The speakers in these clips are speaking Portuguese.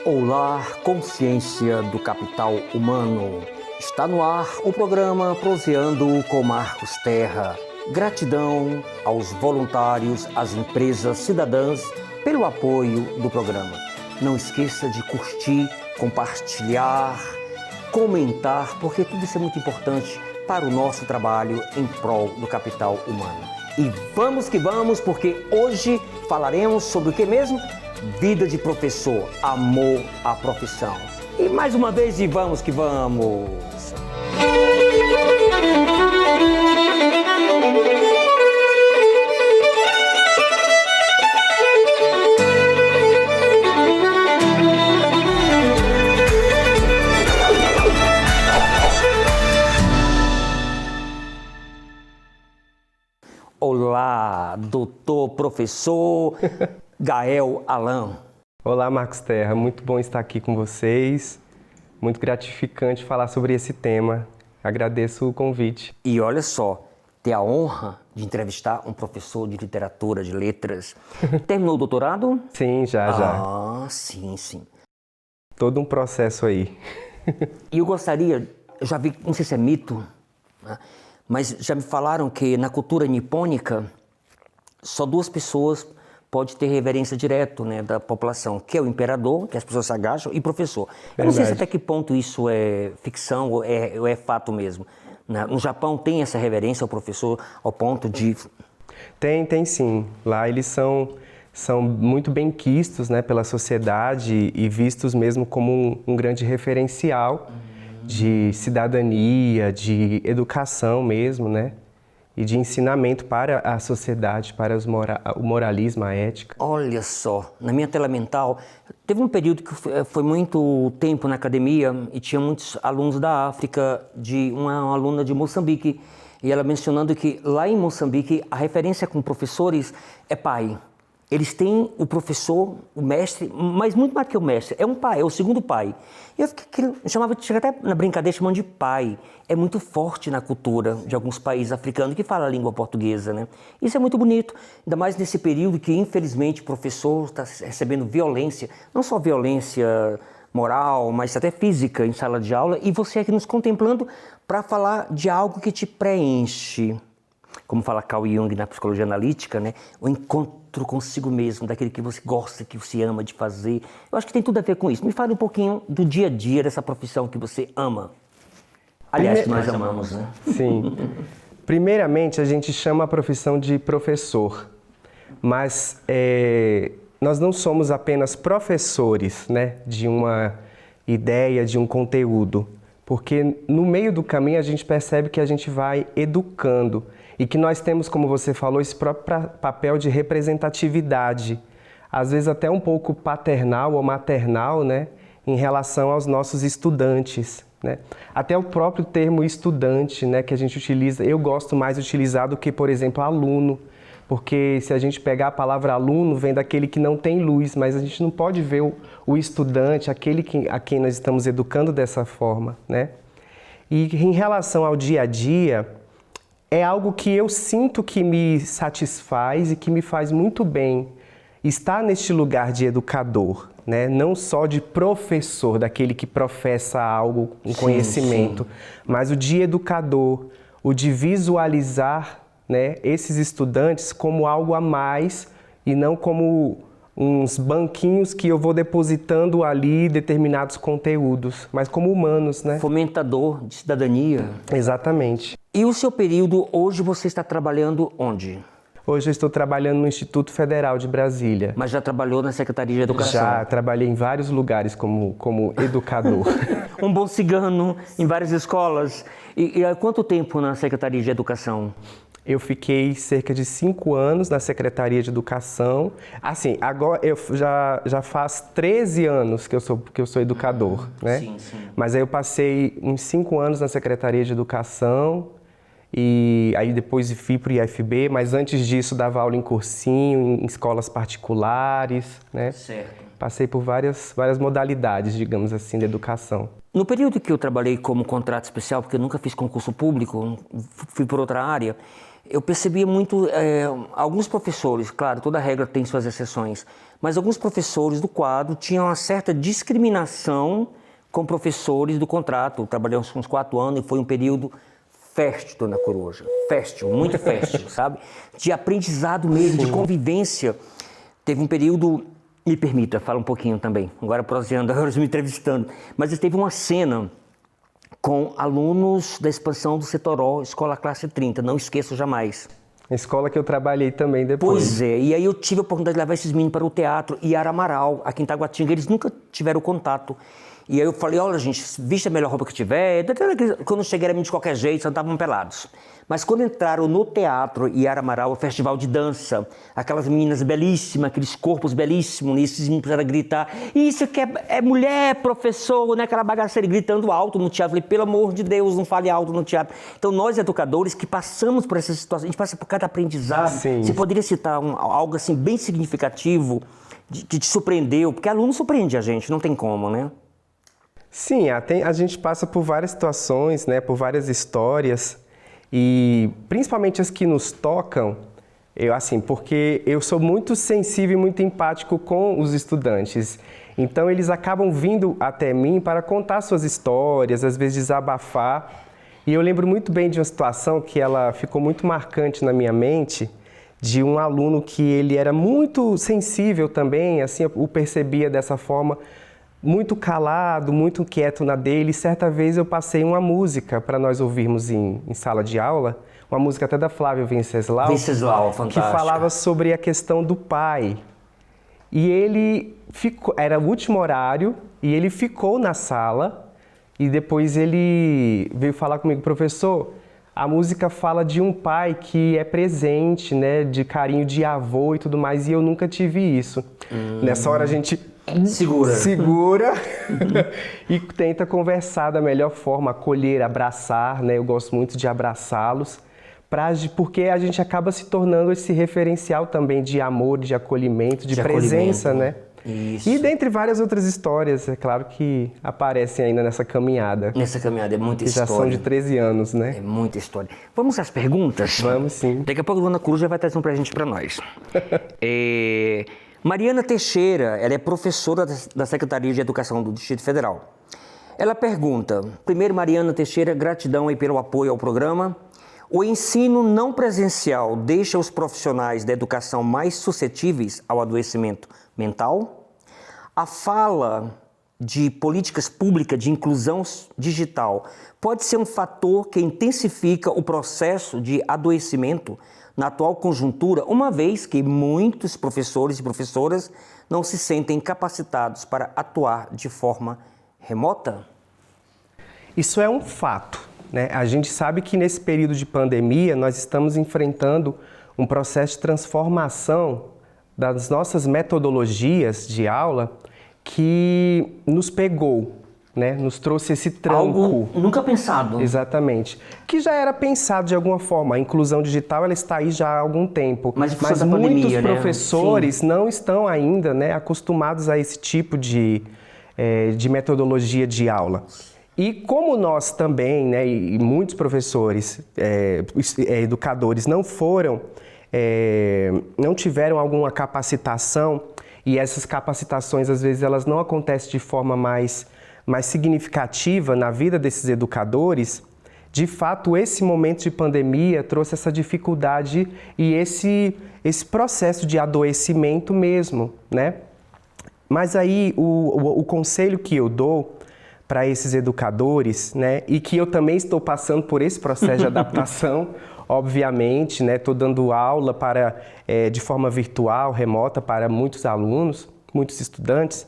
Olá, consciência do capital humano. Está no ar o programa Proseando com Marcos Terra. Gratidão aos voluntários, às empresas cidadãs pelo apoio do programa. Não esqueça de curtir, compartilhar, comentar, porque tudo isso é muito importante para o nosso trabalho em prol do capital humano. E vamos que vamos, porque hoje falaremos sobre o que mesmo? Vida de professor, amor à profissão. E mais uma vez, e vamos que vamos! Olá, doutor, professor Gael Alan. Olá, Marcos Terra. Muito bom estar aqui com vocês. Muito gratificante falar sobre esse tema. Agradeço o convite. E olha só, ter a honra de entrevistar um professor de literatura, de letras. Terminou o doutorado? Sim, já. Ah, sim. Todo um processo aí. E eu gostaria, eu já vi, não sei se é mito, né? Mas já me falaram que na cultura nipônica só duas pessoas podem ter reverência direto, né, da população, que é o imperador, que as pessoas se agacham, e o professor. Eu não sei se até que ponto isso é ficção ou é fato mesmo. No Japão tem essa reverência ao professor ao ponto de... Tem sim. Lá eles são muito bem quistos, né, pela sociedade e vistos mesmo como um grande referencial de cidadania, de educação mesmo, né? E de ensinamento para a sociedade, para o moralismo, a ética. Olha só, na minha tela mental, teve um período que foi muito tempo na academia e tinha muitos alunos da África, de uma aluna de Moçambique, e ela mencionando que lá em Moçambique a referência com professores é pai. Eles têm o professor, o mestre, mas muito mais que o mestre, é um pai, é o segundo pai. E eu chega até na brincadeira chamando de pai. É muito forte na cultura de alguns países africanos que falam a língua portuguesa, né? Isso é muito bonito, ainda mais nesse período que, infelizmente, o professor está recebendo violência, não só violência moral, mas até física em sala de aula, e você aqui nos contemplando para falar de algo que te preenche. Como fala Carl Jung na psicologia analítica, né? O encontro consigo mesmo, daquele que você gosta, que você ama de fazer. Eu acho que tem tudo a ver com isso. Me fale um pouquinho do dia a dia dessa profissão que você ama. Aliás, que nós amamos, né? Sim. Primeiramente, a gente chama a profissão de professor, mas nós não somos apenas professores, né, de uma ideia, de um conteúdo, porque no meio do caminho a gente percebe que a gente vai educando e que nós temos, como você falou, esse próprio papel de representatividade, às vezes até um pouco paternal ou maternal, né, em relação aos nossos estudantes, né? Até o próprio termo estudante, né, que a gente utiliza, eu gosto mais de utilizar do que, por exemplo, aluno, porque se a gente pegar a palavra aluno, vem daquele que não tem luz, mas a gente não pode ver o estudante, aquele a quem nós estamos educando dessa forma, né? E em relação ao dia a dia, é algo que eu sinto que me satisfaz e que me faz muito bem estar neste lugar de educador, né? Não só de professor, daquele que professa algo, um conhecimento, mas o de educador, o de visualizar, né, esses estudantes como algo a mais e não como uns banquinhos que eu vou depositando ali determinados conteúdos, mas como humanos, né? Fomentador de cidadania. Exatamente. E o seu período, hoje você está trabalhando onde? Hoje eu estou trabalhando no Instituto Federal de Brasília. Mas já trabalhou na Secretaria de Educação? Já trabalhei em vários lugares como educador. Um bom cigano em várias escolas. E há quanto tempo na Secretaria de Educação? Eu fiquei cerca de 5 anos na Secretaria de Educação. Assim, agora eu já faz 13 anos que eu sou educador, né? Sim. Mas aí eu passei uns 5 anos na Secretaria de Educação e aí depois fui para o IFB, mas antes disso dava aula em cursinho, em escolas particulares, né? Certo. Passei por várias modalidades, digamos assim, de educação. No período que eu trabalhei como contrato especial, porque eu nunca fiz concurso público, fui por outra área, eu percebia muito, alguns professores, claro, toda regra tem suas exceções, mas alguns professores do quadro tinham uma certa discriminação com professores do contrato. Trabalhamos uns 4 anos e foi um período fértil, dona Coruja, fértil, muito fértil, sabe? De aprendizado mesmo, de convivência. Teve um período, me permita, fala um pouquinho também, agora proseando, agora me entrevistando, mas teve uma cena com alunos da expansão do Setoró, Escola Classe 30, não esqueço jamais. Escola que eu trabalhei também depois. Pois é, e aí eu tive a oportunidade de levar esses meninos para o teatro Yara Amaral, aqui em Taguatinga, eles nunca tiveram contato. E aí eu falei, olha gente, vista a melhor roupa que tiver. Quando eu cheguei era de qualquer jeito, só estavam pelados. Mas quando entraram no teatro Yara Amaral, o festival de dança, aquelas meninas belíssimas, aqueles corpos belíssimos, e esses meninos começaram a gritar, isso que é mulher, professor, né? Aquela bagaceira, gritando alto no teatro. Eu falei, pelo amor de Deus, não fale alto no teatro. Então nós educadores que passamos por essa situação, a gente passa por cada aprendizado. Sim. Você poderia citar algo assim bem significativo, que te surpreendeu? Porque aluno surpreende a gente, não tem como, né? Sim, a gente passa por várias situações, né, por várias histórias, e principalmente as que nos tocam, porque eu sou muito sensível e muito empático com os estudantes. Então eles acabam vindo até mim para contar suas histórias, às vezes desabafar. E eu lembro muito bem de uma situação que ela ficou muito marcante na minha mente, de um aluno que ele era muito sensível também, assim, eu o percebia dessa forma, muito calado, muito quieto na dele. Certa vez eu passei uma música para nós ouvirmos em sala de aula, uma música até da Flávia Venceslau, fantástica, que falava sobre a questão do pai. E ele ficou, era o último horário, e ele ficou na sala, e depois ele veio falar comigo, professor, a música fala de um pai que é presente, né, de carinho de avô e tudo mais, e eu nunca tive isso. Nessa hora a gente segura e tenta conversar da melhor forma, acolher, abraçar, né? Eu gosto muito de abraçá-los, porque a gente acaba se tornando esse referencial também de amor, de acolhimento, de presença, né? Isso. E dentre várias outras histórias, é claro, que aparecem ainda nessa caminhada. Nessa caminhada, é muita história. Já são de 13 anos, né? É muita história. Vamos às perguntas? Vamos sim. Daqui a pouco a Dona Cruz já vai trazer um presente para nós. Mariana Teixeira, ela é professora da Secretaria de Educação do Distrito Federal. Ela pergunta, primeiro, Mariana Teixeira, gratidão aí pelo apoio ao programa. O ensino não presencial deixa os profissionais da educação mais suscetíveis ao adoecimento mental? A fala de políticas públicas de inclusão digital pode ser um fator que intensifica o processo de adoecimento na atual conjuntura, uma vez que muitos professores e professoras não se sentem capacitados para atuar de forma remota? Isso é um fato, né? A gente sabe que nesse período de pandemia nós estamos enfrentando um processo de transformação das nossas metodologias de aula que nos pegou, né? Nos trouxe esse tranco. Algo nunca pensado. Exatamente. Que já era pensado de alguma forma. A inclusão digital ela está aí já há algum tempo. Mas muitos pandemia, professores, né? não estão ainda, né, acostumados a esse tipo de metodologia de aula. E como nós também, né, e muitos professores, educadores não tiveram alguma capacitação, e essas capacitações às vezes elas não acontecem de forma mais significativa na vida desses educadores, de fato esse momento de pandemia trouxe essa dificuldade e esse processo de adoecimento mesmo, né? Mas aí o conselho que eu dou para esses educadores, né, e que eu também estou passando por esse processo de adaptação, obviamente, né, estou dando aula de forma virtual, remota, para muitos alunos, muitos estudantes.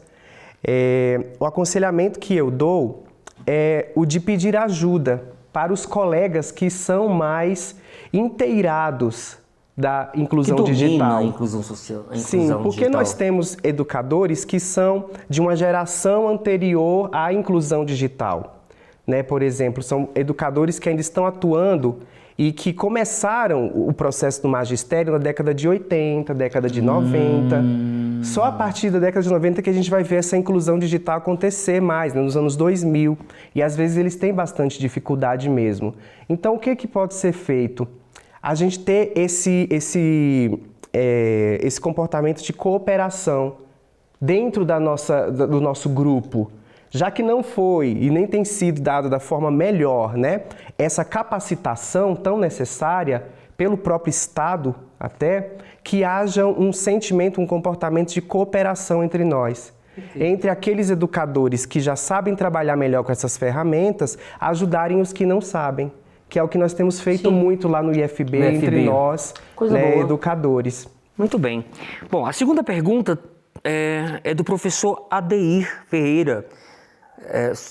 O aconselhamento que eu dou é o de pedir ajuda para os colegas que são mais inteirados da inclusão digital. A inclusão social. Sim, porque nós temos educadores que são de uma geração anterior à inclusão digital, né? Por exemplo, são educadores que ainda estão atuando e que começaram o processo do magistério na década de 80, década de 90. Só a partir da década de 90 que a gente vai ver essa inclusão digital acontecer mais, né, nos anos 2000. E às vezes eles têm bastante dificuldade mesmo. Então o que pode ser feito? a gente ter esse comportamento de cooperação dentro do nosso grupo, já que não foi e nem tem sido dado da forma melhor, né, essa capacitação tão necessária pelo próprio Estado até, que haja um sentimento, um comportamento de cooperação entre nós. Entre aqueles educadores que já sabem trabalhar melhor com essas ferramentas, ajudarem os que não sabem, que é o que nós temos feito muito lá no IFB, entre nós, né, educadores. Muito bem. Bom, a segunda pergunta é do professor Adeir Ferreira,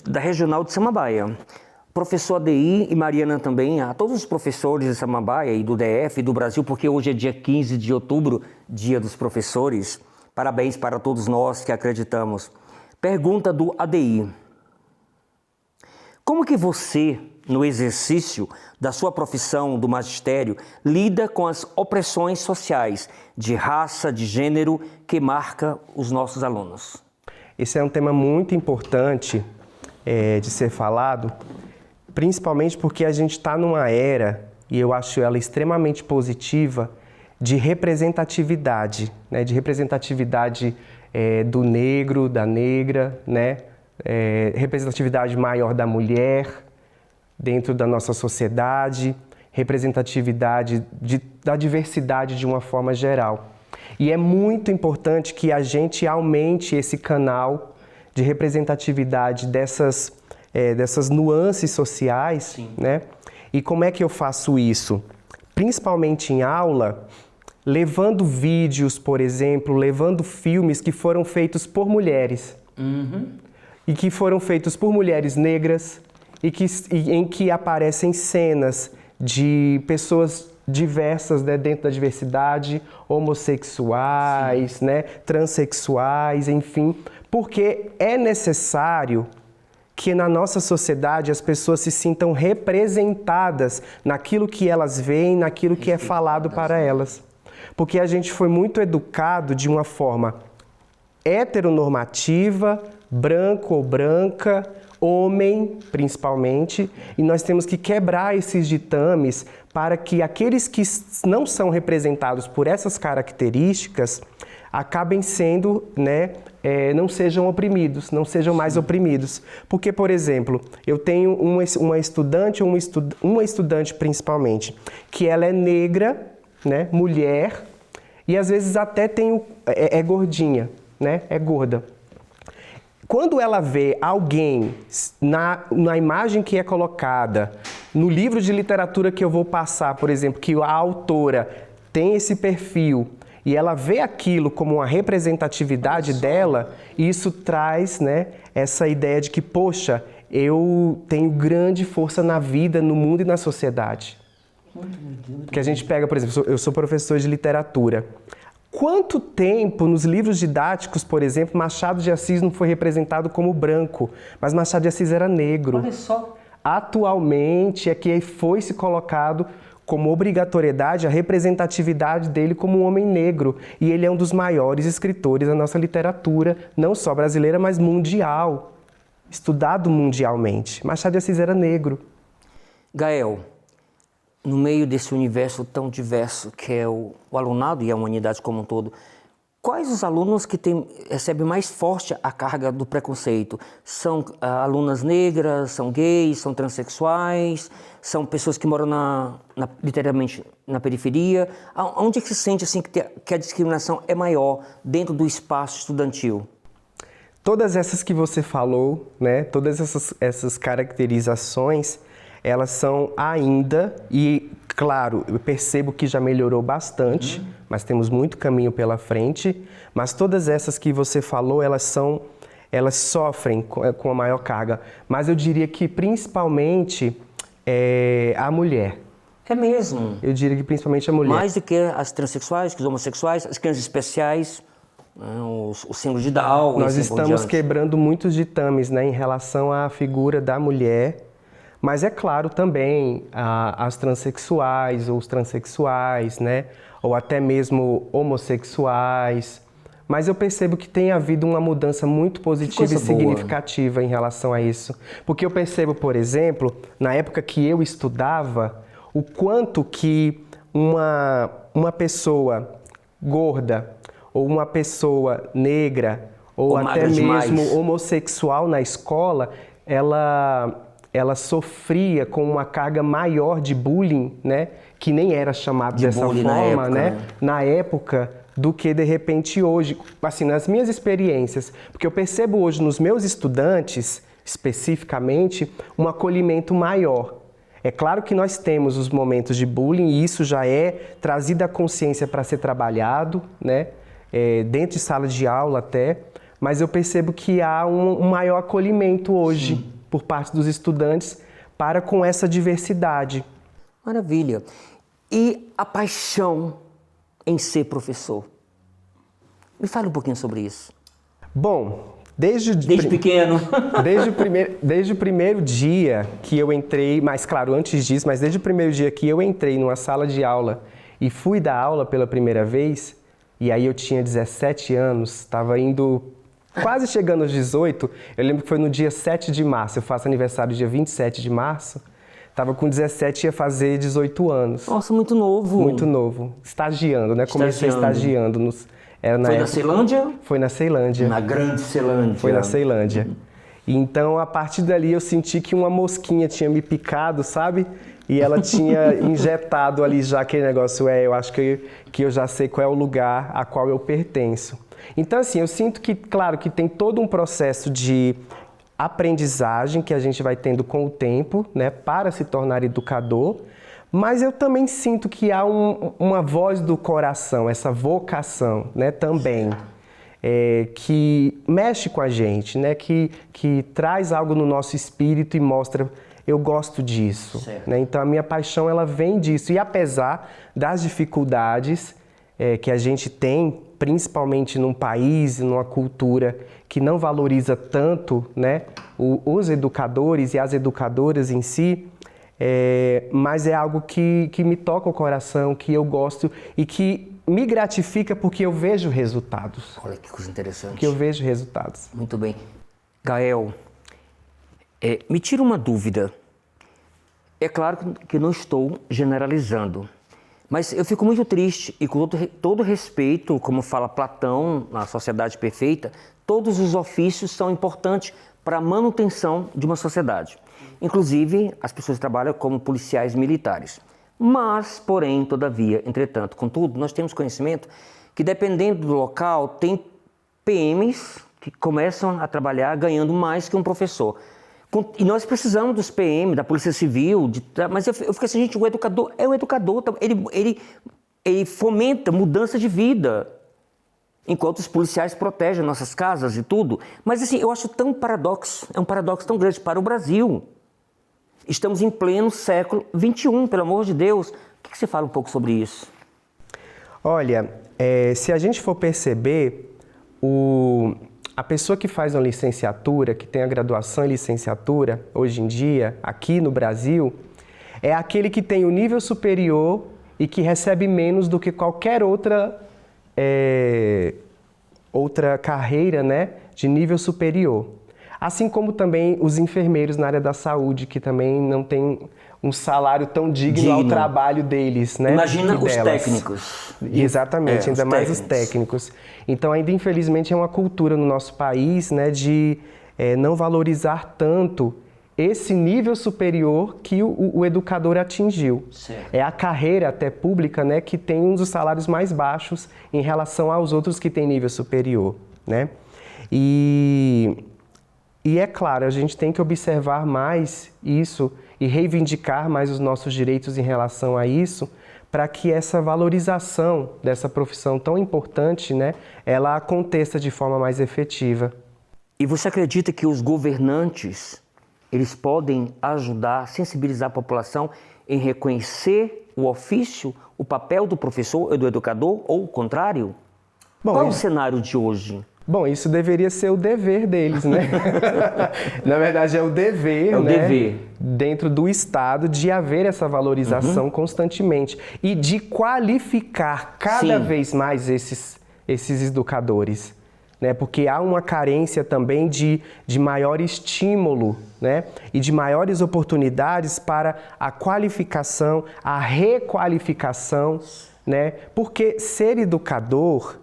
da Regional de Samambaia. Professor Adeir e Mariana também, a todos os professores de Samambaia e do DF e do Brasil, porque hoje é dia 15 de outubro, Dia dos Professores. Parabéns para todos nós que acreditamos. Pergunta do Adeir. Como que você, no exercício da sua profissão do magistério, lida com as opressões sociais de raça, de gênero, que marca os nossos alunos? Esse é um tema muito importante de ser falado, principalmente porque a gente está numa era, e eu acho ela extremamente positiva, de representatividade, né? De representatividade do negro, da negra, né? Representatividade maior da mulher dentro da nossa sociedade, representatividade da diversidade de uma forma geral. E é muito importante que a gente aumente esse canal de representatividade dessas nuances sociais, né? E como é que eu faço isso? Principalmente em aula, levando vídeos, por exemplo, levando filmes que foram feitos por mulheres. E que foram feitos por mulheres negras em que aparecem cenas de pessoas diversas, né, dentro da diversidade, homossexuais, né, transexuais, enfim, porque é necessário que na nossa sociedade as pessoas se sintam representadas naquilo que elas veem, naquilo que é falado para elas. Porque a gente foi muito educado de uma forma heteronormativa, branco ou branca, homem principalmente, e nós temos que quebrar esses ditames para que aqueles que não são representados por essas características acabem sendo, né, não sejam oprimidos, não sejam mais oprimidos. Porque, por exemplo, eu tenho uma estudante, uma estudante principalmente, que ela é negra, né, mulher, e às vezes até é gordinha, né, é gorda. Quando ela vê alguém na imagem que é colocada, no livro de literatura que eu vou passar, por exemplo, que a autora tem esse perfil, e ela vê aquilo como uma representatividade dela, isso traz, né, essa ideia de que, poxa, eu tenho grande força na vida, no mundo e na sociedade. Porque a gente pega, por exemplo, eu sou professor de literatura. Quanto tempo nos livros didáticos, por exemplo, Machado de Assis não foi representado como branco, mas Machado de Assis era negro. Olha só. Atualmente é que foi se colocado como obrigatoriedade a representatividade dele como um homem negro. E ele é um dos maiores escritores da nossa literatura, não só brasileira, mas mundial. Estudado mundialmente. Machado de Assis era negro. Gael, no meio desse universo tão diverso que é o alunado e a humanidade como um todo, quais os alunos que recebem mais forte a carga do preconceito? São alunas negras, são gays, são transexuais, são pessoas que moram literalmente na periferia? Onde é que se sente assim, que a discriminação é maior dentro do espaço estudantil? Todas essas que você falou, né, todas essas caracterizações, elas são ainda, e claro, eu percebo que já melhorou bastante, mas temos muito caminho pela frente, mas todas essas que você falou, elas sofrem com a maior carga, mas eu diria que principalmente a mulher. É mesmo? Eu diria que principalmente a mulher. Mais do que as transexuais, os homossexuais, as crianças especiais, o síndrome de Down. Nós estamos quebrando muitos ditames, né, em relação à figura da mulher. Mas é claro também as transexuais ou os transexuais, né? Ou até mesmo homossexuais. Mas eu percebo que tem havido uma mudança muito positiva e significativa em relação a isso. Porque eu percebo, por exemplo, na época que eu estudava, o quanto que uma pessoa gorda ou uma pessoa negra ou até mesmo homossexual na escola, ela sofria com uma carga maior de bullying, né? Que nem era chamado dessa forma, né? Na época, do que de repente hoje, assim, nas minhas experiências, porque eu percebo hoje nos meus estudantes, especificamente, um acolhimento maior. É claro que nós temos os momentos de bullying e isso já é trazido à consciência para ser trabalhado, né? Dentro de sala de aula até, mas eu percebo que há um maior acolhimento hoje. Sim. Por parte dos estudantes para com essa diversidade. Maravilha. E a paixão em ser professor? Me fale um pouquinho sobre isso. Bom, desde pequeno. Desde o primeiro dia que eu entrei, mas claro, antes disso, mas desde o primeiro dia que eu entrei numa sala de aula e fui dar aula pela primeira vez, e aí eu tinha 17 anos, estava indo quase chegando aos 18, eu lembro que foi no dia 7 de março, eu faço aniversário dia 27 de março, estava com 17 e ia fazer 18 anos. Nossa, muito novo. Muito novo, estagiando, né? Comecei estagiando. Na Ceilândia? Foi na Ceilândia. Na grande Ceilândia. Foi na Ceilândia. Então, a partir dali, eu senti que uma mosquinha tinha me picado, sabe? E ela tinha injetado ali já aquele negócio, eu acho que eu já sei qual é o lugar a qual eu pertenço. Então, assim, eu sinto que, claro, que tem todo um processo de aprendizagem que a gente vai tendo com o tempo, né, para se tornar educador, mas eu também sinto que há uma voz do coração, essa vocação, né, também, que mexe com a gente, né, que traz algo no nosso espírito e mostra, eu gosto disso, né? Então a minha paixão ela vem disso, e apesar das dificuldades que a gente tem, principalmente num país, numa cultura que não valoriza tanto, né, os educadores e as educadoras em si, mas é algo que me toca o coração, que eu gosto e que me gratifica porque eu vejo resultados. Olha que coisa interessante. Que eu vejo resultados. Muito bem. Gael, me tira uma dúvida. É claro que não estou generalizando, mas eu fico muito triste e com todo respeito, como fala Platão na Sociedade Perfeita, todos os ofícios são importantes para a manutenção de uma sociedade. Inclusive, as pessoas trabalham como policiais militares. Mas, porém, todavia, entretanto, contudo, nós temos conhecimento que, dependendo do local, tem PMs que começam a trabalhar ganhando mais que um professor. E nós precisamos dos PM, da Polícia Civil, mas eu fico assim, gente, o educador é o educador, ele fomenta mudança de vida, enquanto os policiais protegem nossas casas e tudo. Mas assim, eu acho tão paradoxo, é um paradoxo tão grande para o Brasil. Estamos em pleno século XXI, pelo amor de Deus. O que você fala um pouco sobre isso? Olha, se a gente for perceber, a pessoa que faz uma licenciatura, que tem a graduação em licenciatura, hoje em dia, aqui no Brasil, é aquele que tem o nível superior e que recebe menos do que qualquer outra carreira, né, de nível superior. Assim como também os enfermeiros na área da saúde, que também não tem um salário tão digno ao trabalho deles, né? Imagina os técnicos. Exatamente, ainda mais os técnicos. Então, ainda infelizmente é uma cultura no nosso país, né, de não valorizar tanto esse nível superior que o educador atingiu. Certo. É a carreira até pública, né, que tem um dos salários mais baixos em relação aos outros que têm nível superior, né? E é claro, a gente tem que observar mais isso e reivindicar mais os nossos direitos em relação a isso, para que essa valorização dessa profissão tão importante, né, ela aconteça de forma mais efetiva. E você acredita que os governantes, eles podem ajudar, sensibilizar a população em reconhecer o ofício, o papel do professor e do educador, ou o contrário? Bom, qual é o cenário de hoje? Bom, isso deveria ser o dever deles, né? Na verdade, é o dever, dever, dentro do Estado, de haver essa valorização constantemente e de qualificar cada vez mais esses educadores, né? Porque há uma carência também de maior estímulo, né? E de maiores oportunidades para a qualificação, a requalificação, né? Porque ser educador,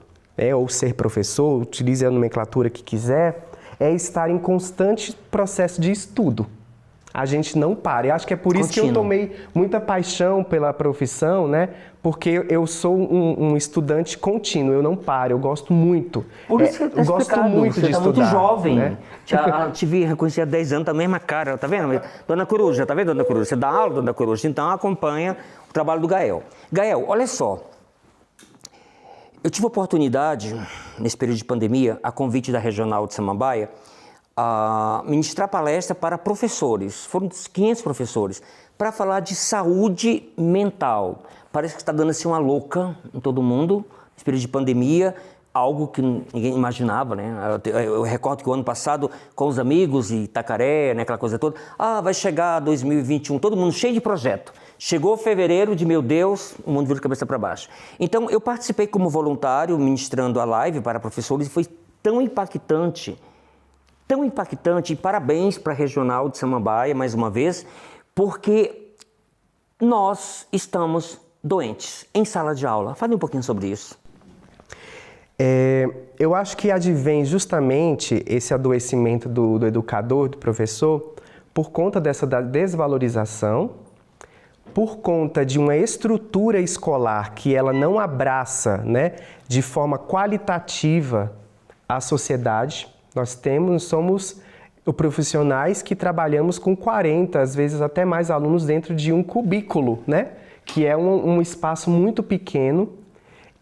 ou ser professor, utilize a nomenclatura que quiser, é estar em constante processo de estudo. A gente não para. Eu acho que é por isso que eu tomei muita paixão pela profissão, né? Porque eu sou um estudante contínuo, eu não paro, eu gosto muito. Por isso que eu gosto muito de estudar. Você tá muito jovem. Né? Te vi reconhecer há 10 anos, a mesma cara, tá vendo? Dona Coruja, tá vendo, Dona Coruja? Você dá aula, Dona Coruja, então acompanha o trabalho do Gael. Gael, olha só. Eu tive a oportunidade, nesse período de pandemia, a convite da Regional de Samambaia, a ministrar palestra para professores, foram 500 professores, para falar de saúde mental. Parece que está dando assim uma louca em todo mundo, nesse período de pandemia, algo que ninguém imaginava, né? Eu recordo que o ano passado, com os amigos e Itacaré, né, aquela coisa toda, vai chegar 2021, todo mundo cheio de projeto. Chegou fevereiro de, meu Deus, o mundo virou de cabeça para baixo. Então, eu participei como voluntário, ministrando a live para professores, e foi tão impactante, e parabéns para a Regional de Samambaia, mais uma vez, porque nós estamos doentes em sala de aula. Fale um pouquinho sobre isso. Eu acho que advém justamente esse adoecimento do educador, do professor, por conta dessa desvalorização, por conta de uma estrutura escolar que ela não abraça, né, de forma qualitativa a sociedade. Nós somos profissionais que trabalhamos com 40, às vezes até mais alunos dentro de um cubículo, né, que é um espaço muito pequeno,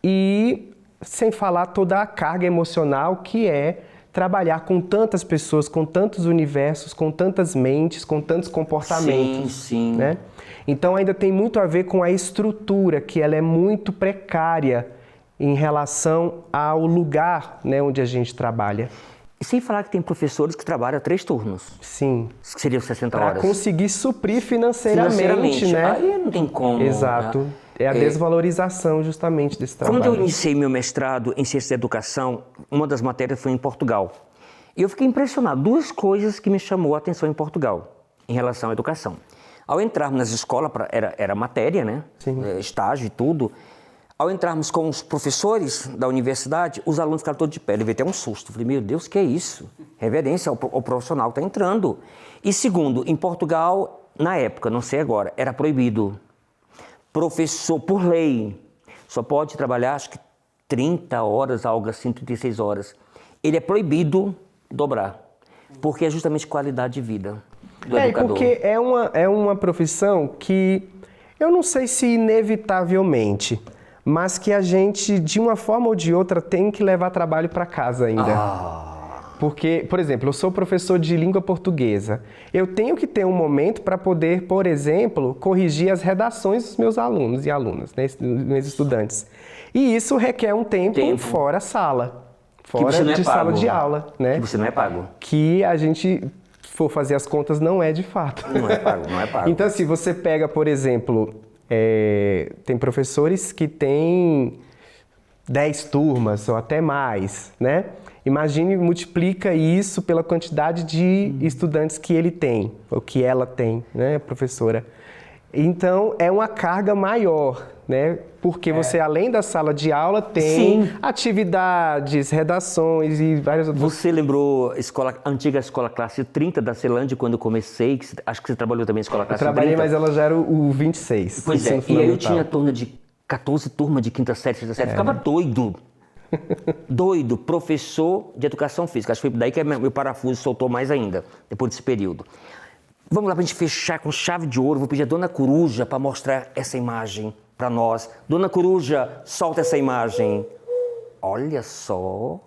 e sem falar toda a carga emocional que é trabalhar com tantas pessoas, com tantos universos, com tantas mentes, com tantos comportamentos. Sim. Né? Então ainda tem muito a ver com a estrutura, que ela é muito precária em relação ao lugar, né, onde a gente trabalha. E sem falar que tem professores que trabalham 3 turnos. Sim. Que seriam 60 horas. Para conseguir suprir financeiramente, né? Aí não tem como. Exato. Né? É a desvalorização justamente desse trabalho. Quando eu iniciei meu mestrado em Ciência da Educação, uma das matérias foi em Portugal. E eu fiquei impressionado. 2 coisas que me chamou a atenção em Portugal, em relação à educação. Ao entrarmos nas escolas, era matéria, né? Sim. Estágio e tudo. Ao entrarmos com os professores da universidade, os alunos ficaram todos de pé. Eu levei até um susto. Falei, meu Deus, que é isso? Reverência, o profissional está entrando. E segundo, em Portugal, na época, não sei agora, era proibido. Professor, por lei, só pode trabalhar, acho que 30 horas, algo assim, 36 horas. Ele é proibido dobrar, porque é justamente qualidade de vida do educador. Porque é uma profissão que, eu não sei se inevitavelmente, mas que a gente, de uma forma ou de outra, tem que levar trabalho para casa ainda. Porque, por exemplo, eu sou professor de língua portuguesa. Eu tenho que ter um momento para poder, por exemplo, corrigir as redações dos meus alunos e alunas, né, meus estudantes. E isso requer um tempo fora sala, fora de sala de aula, né? Que você não é pago. Que a gente for fazer as contas não é de fato. Não é pago, não é pago. Então, se você pega, por exemplo, tem professores que têm 10 turmas ou até mais, né? Imagine, multiplica isso pela quantidade de estudantes que ele tem, ou que ela tem, né, professora? Então, é uma carga maior, né? Porque você, além da sala de aula, tem atividades, redações e várias outras... Você lembrou a antiga Escola Classe 30 da Ceilândia, quando eu comecei? Acho que você trabalhou também na Escola Classe 30. Eu trabalhei, mas ela já era o 26. Pois é, e aí eu tinha turma de 14 turmas de quinta série, sexta série. Ficava doido. Doido, professor de educação física. Acho que foi daí que meu parafuso soltou mais ainda, depois desse período. Vamos lá para a gente fechar com chave de ouro. Vou pedir a Dona Coruja para mostrar essa imagem para nós. Dona Coruja, solta essa imagem. Olha só.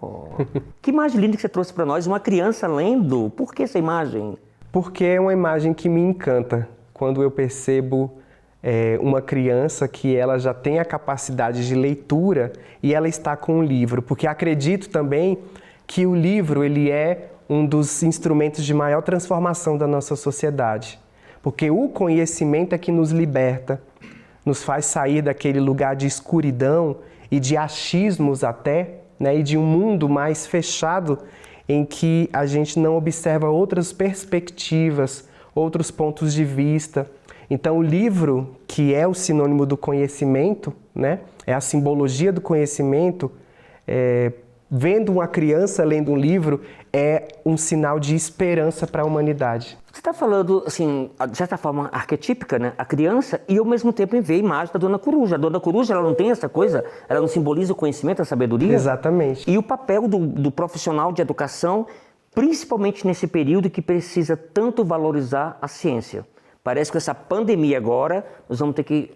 Que imagem linda que você trouxe para nós. Uma criança lendo. Por que essa imagem? Porque é uma imagem que me encanta. Quando eu percebo uma criança que ela já tem a capacidade de leitura e ela está com um livro. Porque acredito também que o livro ele é um dos instrumentos de maior transformação da nossa sociedade. Porque o conhecimento é que nos liberta, nos faz sair daquele lugar de escuridão e de achismos até, né, e de um mundo mais fechado em que a gente não observa outras perspectivas, outros pontos de vista. Então, o livro, que é o sinônimo do conhecimento, né, é a simbologia do conhecimento, vendo uma criança lendo um livro é um sinal de esperança para a humanidade. Você está falando, assim, de certa forma arquetípica, né? A criança, e ao mesmo tempo vê a imagem da Dona Coruja. A Dona Coruja, ela não tem essa coisa? Ela não simboliza o conhecimento, a sabedoria? Exatamente. E o papel do profissional de educação, principalmente nesse período que precisa tanto valorizar a ciência. Parece que essa pandemia agora, nós vamos ter que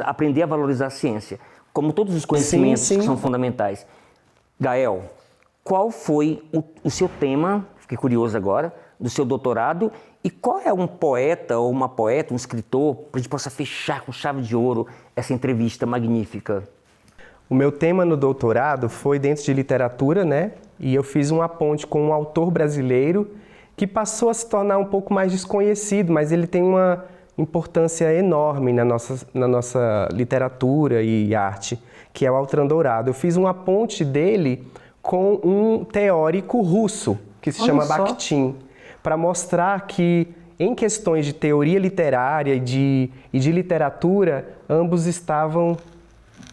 aprender a valorizar a ciência, como todos os conhecimentos que são fundamentais. Gael, qual foi o seu tema, fiquei curioso agora, do seu doutorado, e qual é um poeta ou uma poeta, um escritor, para a gente possa fechar com chave de ouro essa entrevista magnífica? O meu tema no doutorado foi dentro de literatura, né? E eu fiz uma ponte com um autor brasileiro que passou a se tornar um pouco mais desconhecido, mas ele tem uma importância enorme na nossa literatura e arte, que é o Altran Dourado. Eu fiz uma ponte dele com um teórico russo, que se chama Bakhtin, para mostrar que, em questões de teoria literária e de literatura, ambos estavam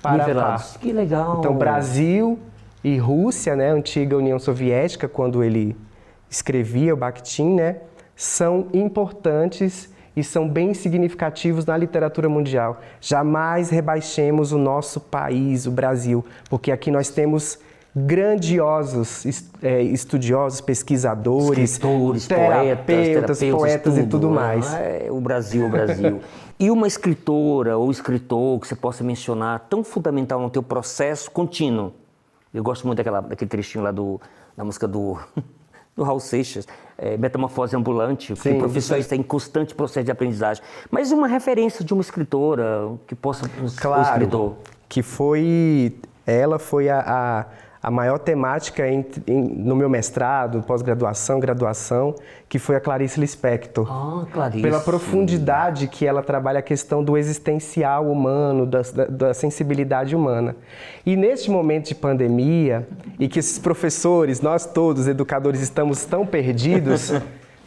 para a par. Que legal! Então, Brasil e Rússia, né, a antiga União Soviética, quando ele escrevia o Bakhtin, né, são importantes e são bem significativos na literatura mundial. Jamais rebaixemos o nosso país, o Brasil, porque aqui nós temos grandiosos estudiosos, pesquisadores, escritores, poetas e tudo mais. O Brasil. E uma escritora ou escritor que você possa mencionar tão fundamental no teu processo contínuo? Eu gosto muito daquele trechinho lá da música do Raul Seixas, Metamorfose Ambulante, que o professor está em constante processo de aprendizagem. Mas uma referência de uma escritora que possa... Claro, um escritor. Que ela foi a maior temática no meu mestrado, pós-graduação, graduação, que foi a Clarice Lispector. Clarice. Pela profundidade que ela trabalha a questão do existencial humano, da sensibilidade humana. E neste momento de pandemia, e que esses professores, nós todos, educadores, estamos tão perdidos,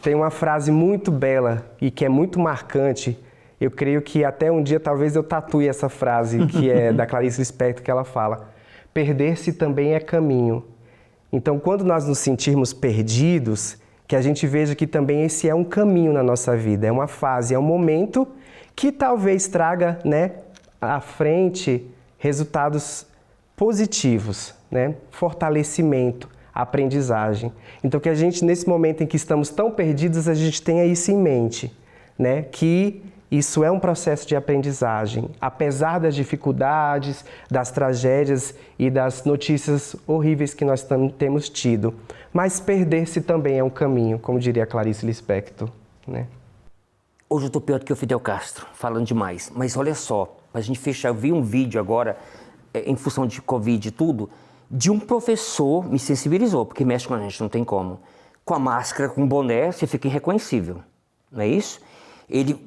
tem uma frase muito bela e que é muito marcante. Eu creio que até um dia talvez eu tatue essa frase, que é da Clarice Lispector, que ela fala: perder-se também é caminho. Então, quando nós nos sentirmos perdidos, que a gente veja que também esse é um caminho na nossa vida, é uma fase, é um momento que talvez traga, né, à frente resultados positivos, né, fortalecimento, aprendizagem. Então, que a gente, nesse momento em que estamos tão perdidos, a gente tenha isso em mente, né, que isso é um processo de aprendizagem, apesar das dificuldades, das tragédias e das notícias horríveis que nós temos tido. Mas perder-se também é um caminho, como diria Clarice Lispector, né? Hoje eu estou pior do que o Fidel Castro, falando demais. Mas olha só, para a gente fechar, eu vi um vídeo agora, em função de Covid e tudo, de um professor, me sensibilizou, porque mexe com a gente, não tem como. Com a máscara, com o boné, você fica irreconhecível, não é isso? Ele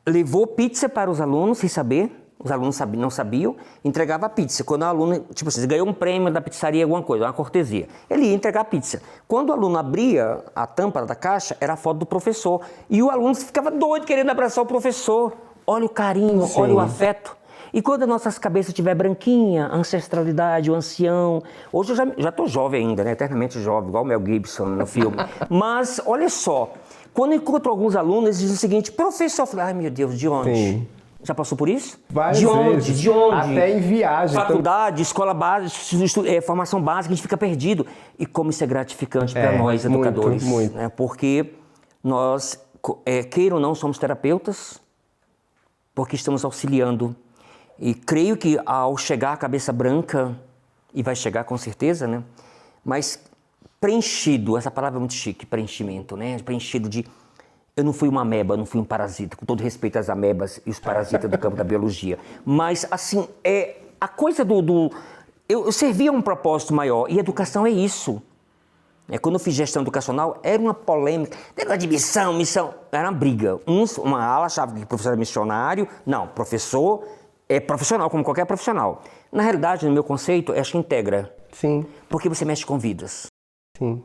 levou pizza para os alunos sem saber, os alunos não sabiam, entregava a pizza. Quando o aluno, tipo assim, ganhou um prêmio da pizzaria, alguma coisa, uma cortesia, ele ia entregar a pizza. Quando o aluno abria a tampa da caixa, era a foto do professor. E o aluno ficava doido querendo abraçar o professor. Olha o carinho, olha o afeto. E quando as nossas cabeças estiver branquinha, a ancestralidade, o ancião... Hoje eu já estou jovem ainda, né? Eternamente jovem, igual o Mel Gibson no filme. Mas, olha só, quando eu encontro alguns alunos, eles dizem o seguinte: professor, eu falei, ai meu Deus, de onde? Sim. Já passou por isso? Várias de onde? vezes. De onde? Até em viagem. Faculdade, escola básica, formação básica, a gente fica perdido. E como isso é gratificante para nós, educadores. Muito. Né? Porque nós, queira ou não, somos terapeutas, porque estamos auxiliando. E creio que ao chegar a cabeça branca, e vai chegar com certeza, né? Mas preenchido, essa palavra é muito chique, preenchimento, né? Preenchido de... Eu não fui uma ameba, não fui um parasita, com todo respeito às amebas e os parasitas do campo da biologia. Mas, assim, a coisa eu servia a um propósito maior, e educação é isso. Quando eu fiz gestão educacional, era uma polêmica, negócio de missão, era uma briga. Uma ala achava que o professor era missionário, não, professor é profissional, como qualquer profissional. Na realidade, no meu conceito, acho que integra. Sim, Porque você mexe com vidas. sim.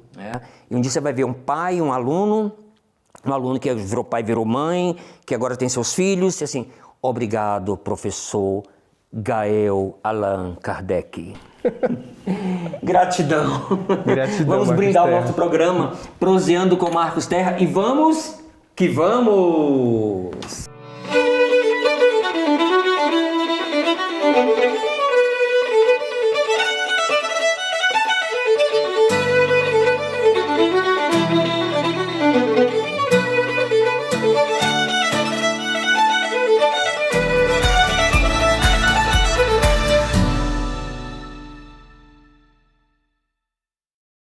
E um dia você vai ver um pai, um aluno que virou pai, virou mãe, que agora tem seus filhos, e assim, obrigado, professor Gael Allan Kardec. Gratidão. Gratidão, Vamos Marcos brindar o Terra. nosso programa Proseando com Marcos Terra e vamos que vamos!